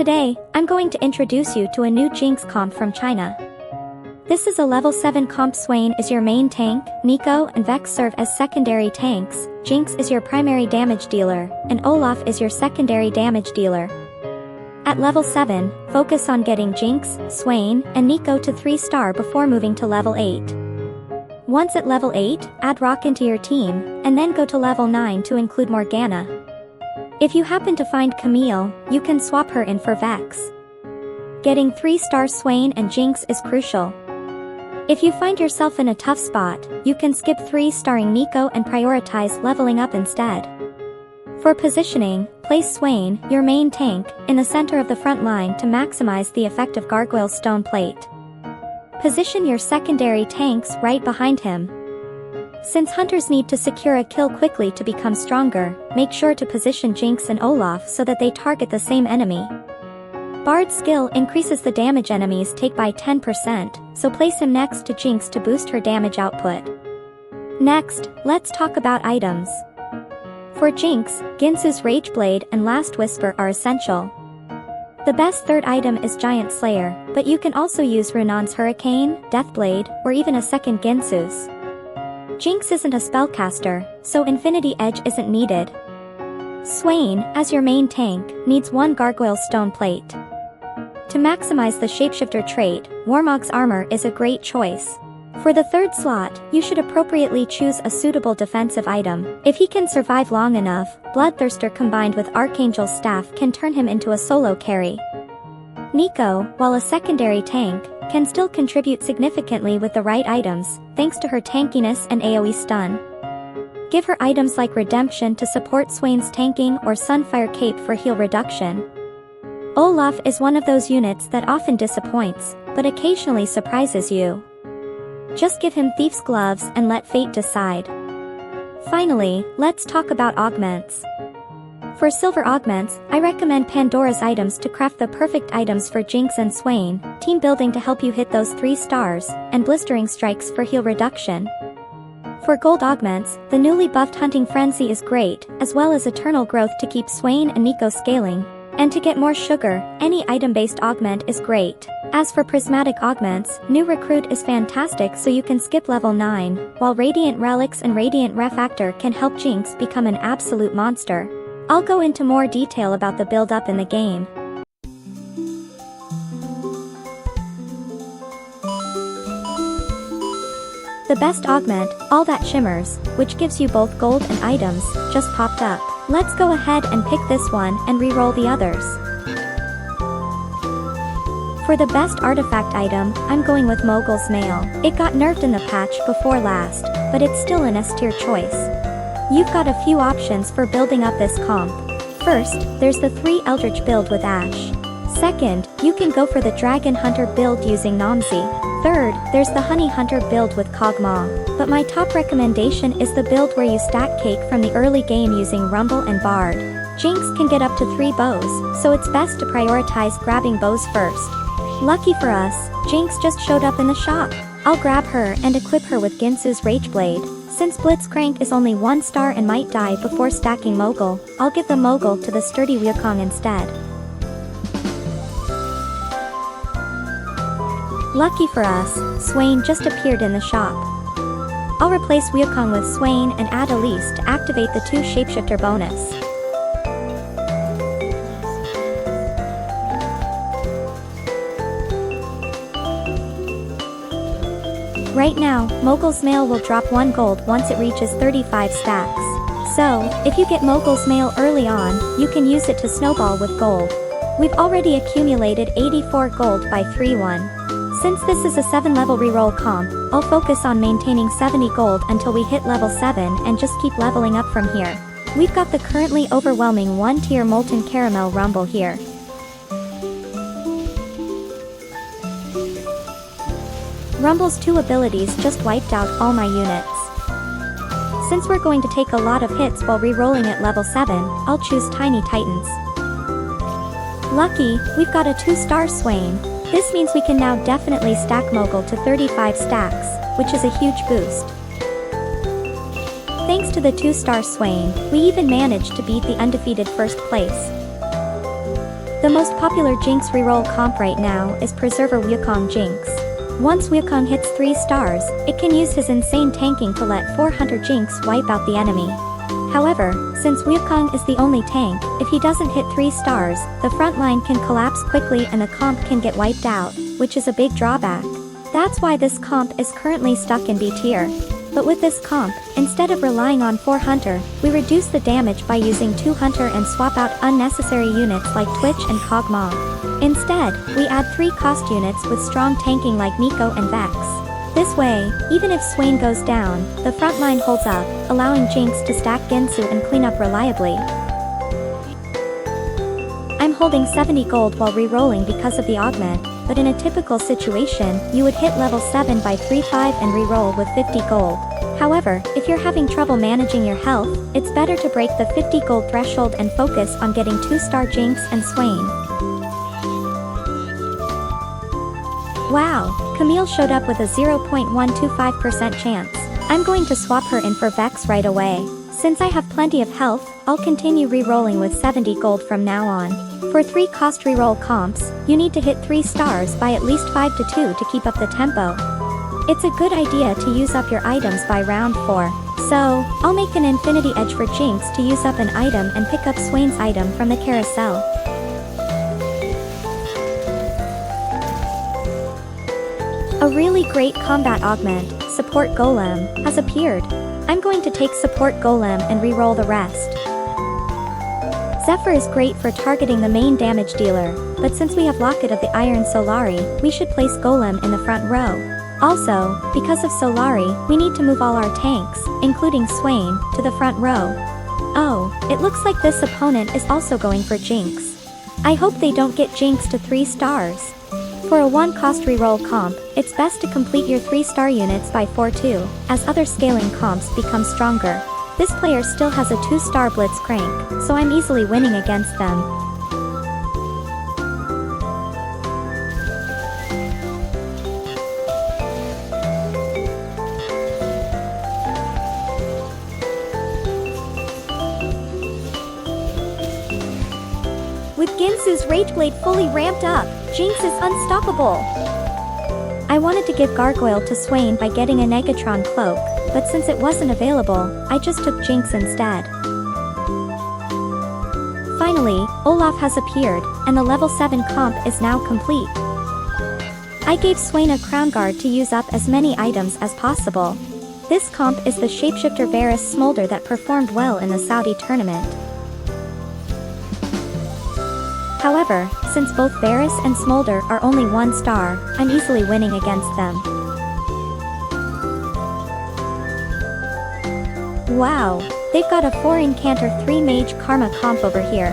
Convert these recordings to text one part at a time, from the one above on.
Today, I'm going to introduce you to a new Jinx comp from China. This is a level 7 comp. Swain is your main tank, Nico and Vex serve as secondary tanks, Jinx is your primary damage dealer, and Olaf is your secondary damage dealer. At level 7, focus on getting Jinx, Swain, and Nico to 3-star before moving to level 8. Once at level 8, add Rock into your team, and then go to level 9 to include Morgana. If you happen to find Camille, you can swap her in for Vex. Getting 3-star Swain and Jinx is crucial. If you find yourself in a tough spot, you can skip 3-starring Nico and prioritize leveling up instead. For positioning, place Swain, your main tank, in the center of the front line to maximize the effect of Gargoyle's stone plate. Position your secondary tanks right behind him. Since hunters need to secure a kill quickly to become stronger, make sure to position Jinx and Olaf so that they target the same enemy. Bard's skill increases the damage enemies take by 10%, so place him next to Jinx to boost her damage output. Next, let's talk about items. For Jinx, Ginsu's Rage Blade and Last Whisper are essential. The best third item is Giant Slayer, but you can also use Runon's Hurricane, Deathblade, or even a second Ginsu's. Jinx isn't a spellcaster, so Infinity Edge isn't needed. Swain, as your main tank, needs 1 Gargoyle Stone Plate. To maximize the Shapeshifter trait, Warmog's Armor is a great choice. For the third slot, you should appropriately choose a suitable defensive item. If he can survive long enough, Bloodthirster combined with Archangel's Staff can turn him into a solo carry. Nico, while a secondary tank, can still contribute significantly with the right items, thanks to her tankiness and AoE stun. Give her items like Redemption to support Swain's tanking or Sunfire Cape for heal reduction. Olaf is one of those units that often disappoints, but occasionally surprises you. Just give him Thief's Gloves and let fate decide. Finally, let's talk about augments. For silver augments, I recommend Pandora's items to craft the perfect items for Jinx and Swain, team building to help you hit those 3 stars, and blistering strikes for heal reduction. For gold augments, the newly buffed Hunting Frenzy is great, as well as Eternal Growth to keep Swain and Nico scaling. And to get more sugar, any item-based augment is great. As for prismatic augments, New Recruit is fantastic so you can skip level 9, while Radiant Relics and Radiant Refactor can help Jinx become an absolute monster. I'll go into more detail about the build-up in the game. The best augment, All That Shimmers, which gives you both gold and items, just popped up. Let's go ahead and pick this one and reroll the others. For the best artifact item, I'm going with Mogul's Mail. It got nerfed in the patch before last, but it's still an S-tier choice. You've got a few options for building up this comp. First, there's the 3 Eldritch build with Ashe. Second, you can go for the Dragon Hunter build using Nomzi. Third, there's the Honey Hunter build with Kog'Maw. But my top recommendation is the build where you stack Cake from the early game using Rumble and Bard. Jinx can get up to 3 bows, so it's best to prioritize grabbing bows first. Lucky for us, Jinx just showed up in the shop. I'll grab her and equip her with Ginsu's Rage Blade. Since Blitzcrank is only 1 star and might die before stacking Mogul, I'll give the Mogul to the sturdy Wukong instead. Lucky for us, Swain just appeared in the shop. I'll replace Wukong with Swain and add Elise to activate the 2 Shapeshifter bonus. Right now, Mogul's Mail will drop 1 gold once it reaches 35 stacks. So, if you get Mogul's Mail early on, you can use it to snowball with gold. We've already accumulated 84 gold by 3-1. Since this is a 7-level reroll comp, I'll focus on maintaining 70 gold until we hit level 7 and just keep leveling up from here. We've got the currently overwhelming 1-tier Molten Caramel Rumble here. Rumble's 2 abilities just wiped out all my units. Since we're going to take a lot of hits while re-rolling at level 7, I'll choose Tiny Titans. Lucky, we've got a 2-star Swain. This means we can now definitely stack Mogul to 35 stacks, which is a huge boost. Thanks to the 2-star Swain, we even managed to beat the undefeated first place. The most popular Jinx reroll comp right now is Preserver Wukong Jinx. Once Wukong hits 3 stars, it can use his insane tanking to let 400 Jinx wipe out the enemy. However, since Wukong is the only tank, if he doesn't hit 3 stars, the front line can collapse quickly and the comp can get wiped out, which is a big drawback. That's why this comp is currently stuck in B tier. But with this comp, instead of relying on 4 Hunter, we reduce the damage by using 2 Hunter and swap out unnecessary units like Twitch and Kog'Maw. Instead, we add 3 cost units with strong tanking like Neeko and Vex. This way, even if Swain goes down, the front line holds up, allowing Jinx to stack Ginsu and clean up reliably. I'm holding 70 gold while re-rolling because of the augment, but in a typical situation, you would hit level 7 by 3-5 and re-roll with 50 gold. However, if you're having trouble managing your health, it's better to break the 50 gold threshold and focus on getting 2-star Jinx and Swain. Wow, Camille showed up with a 0.125% chance. I'm going to swap her in for Vex right away. Since I have plenty of health, I'll continue re-rolling with 70 gold from now on. For 3 cost reroll comps, you need to hit 3 stars by at least 5-2 to keep up the tempo. It's a good idea to use up your items by round 4. So, I'll make an Infinity Edge for Jinx to use up an item and pick up Swain's item from the carousel. A really great combat augment, Support Golem, has appeared. I'm going to take Support Golem and re-roll the rest. Zephyr is great for targeting the main damage dealer, but since we have Locket of the Iron Solari, we should place Golem in the front row. Also, because of Solari, we need to move all our tanks, including Swain, to the front row. Oh, it looks like this opponent is also going for Jinx. I hope they don't get Jinx to 3 stars. For a 1-cost reroll comp, it's best to complete your 3-star units by 4-2, as other scaling comps become stronger. This player still has a 2-star Blitzcrank, so I'm easily winning against them. With Ginsu's Rage Blade fully ramped up, Jinx is unstoppable. I wanted to give Gargoyle to Swain by getting a Negatron cloak, but since it wasn't available, I just took Jinx instead. Finally, Olaf has appeared, and the level 7 comp is now complete. I gave Swain a Crown Guard to use up as many items as possible. This comp is the Shapeshifter Varus Smolder that performed well in the Saudi tournament. However, since both Varus and Smolder are only 1 star, I'm easily winning against them. Wow, they've got a 4 Incanter 3 Mage Karma comp over here.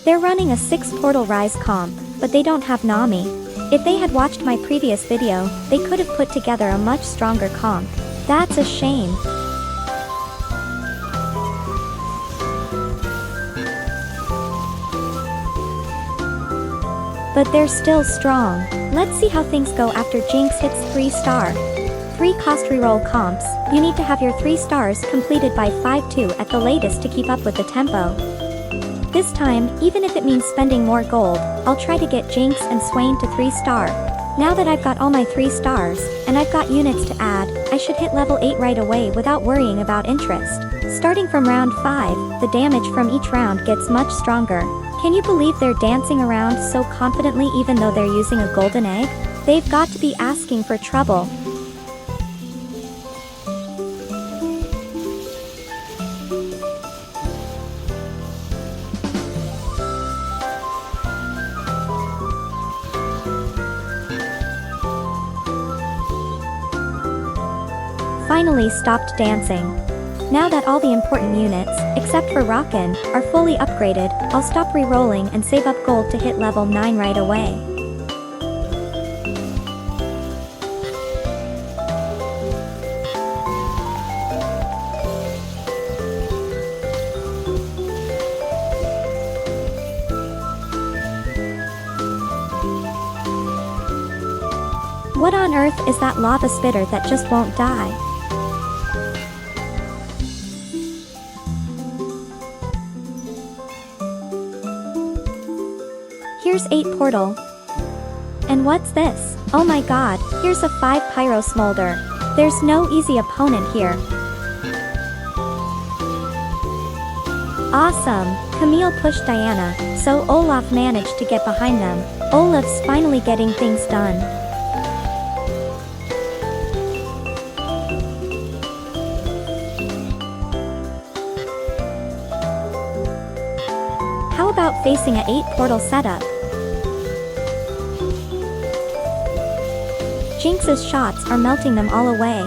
They're running a 6 Portal Rise comp, but they don't have Nami. If they had watched my previous video, they could have put together a much stronger comp. That's a shame. But they're still strong. Let's see how things go after Jinx hits 3-star. 3 cost reroll comps, you need to have your 3 stars completed by 5-2 at the latest to keep up with the tempo. This time, even if it means spending more gold, I'll try to get Jinx and Swain to 3-star. Now that I've got all my 3 stars, and I've got units to add, I should hit level 8 right away without worrying about interest. Starting from round 5, the damage from each round gets much stronger. Can you believe they're dancing around so confidently even though they're using a golden egg? They've got to be asking for trouble. Finally stopped dancing. Now that all the important units, except for Rockin', are fully upgraded, I'll stop re-rolling and save up gold to hit level 9 right away. What on earth is that lava spitter that just won't die? Here's 8 portal. And what's this? Oh my god, here's a 5 pyro smolder. There's no easy opponent here. Awesome! Camille pushed Diana, so Olaf managed to get behind them. Olaf's finally getting things done. How about facing a 8 portal setup? Jinx's shots are melting them all away.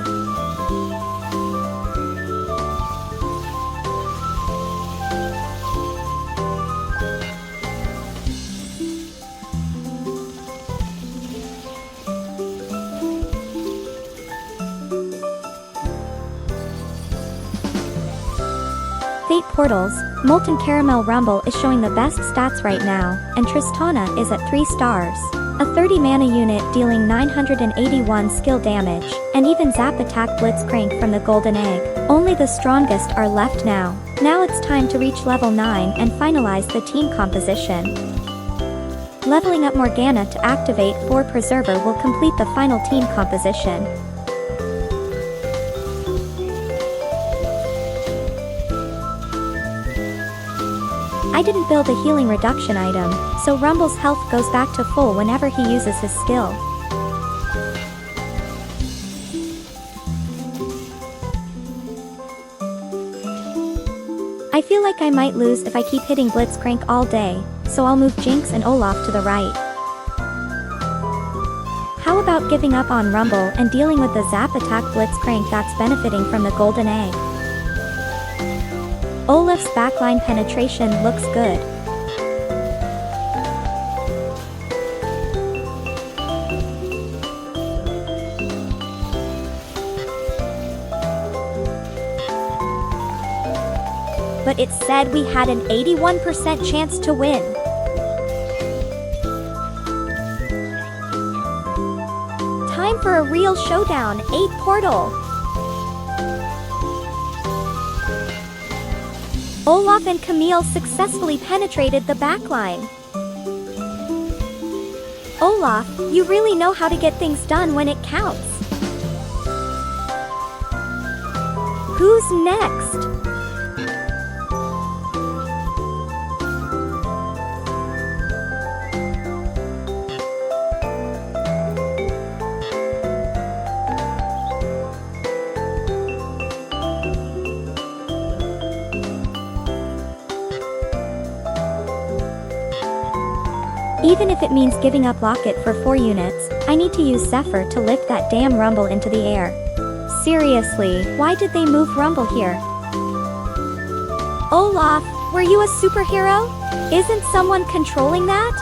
Fate portals, Molten Caramel Rumble is showing the best stats right now, and Tristana is at 3 stars. A 30 mana unit dealing 981 skill damage, and even Zap Attack Blitzcrank from the Golden Egg. Only the strongest are left now. Now it's time to reach level 9 and finalize the team composition. Leveling up Morgana to activate 4 Preserver will complete the final team composition. I didn't build a healing reduction item, so Rumble's health goes back to full whenever he uses his skill. I feel like I might lose if I keep hitting Blitzcrank all day, so I'll move Jinx and Olaf to the right. How about giving up on Rumble and dealing with the Zap Attack Blitzcrank that's benefiting from the Golden Egg? Olaf's backline penetration looks good. But it said we had an 81% chance to win. Time for a real showdown, 8 portal. Olaf and Camille successfully penetrated the backline. Olaf, you really know how to get things done when it counts. Who's next? Even if it means giving up Locket for 4 units, I need to use Zephyr to lift that damn Rumble into the air. Seriously, why did they move Rumble here? Olaf, were you a superhero? Isn't someone controlling that?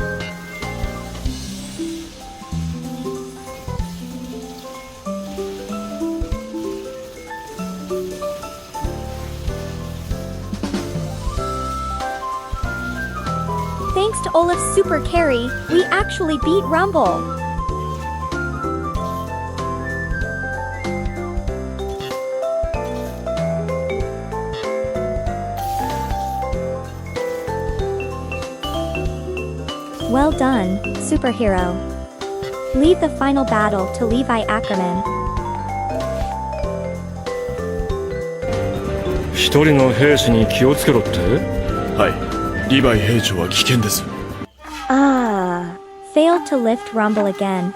Thanks to Olaf's super carry, we actually beat Rumble. Well done, superhero. Leave the final battle to Levi Ackerman. 一人の兵士に気をつけろって？はい、リヴァイ兵長は危険です。Ah, failed to lift Rumble again.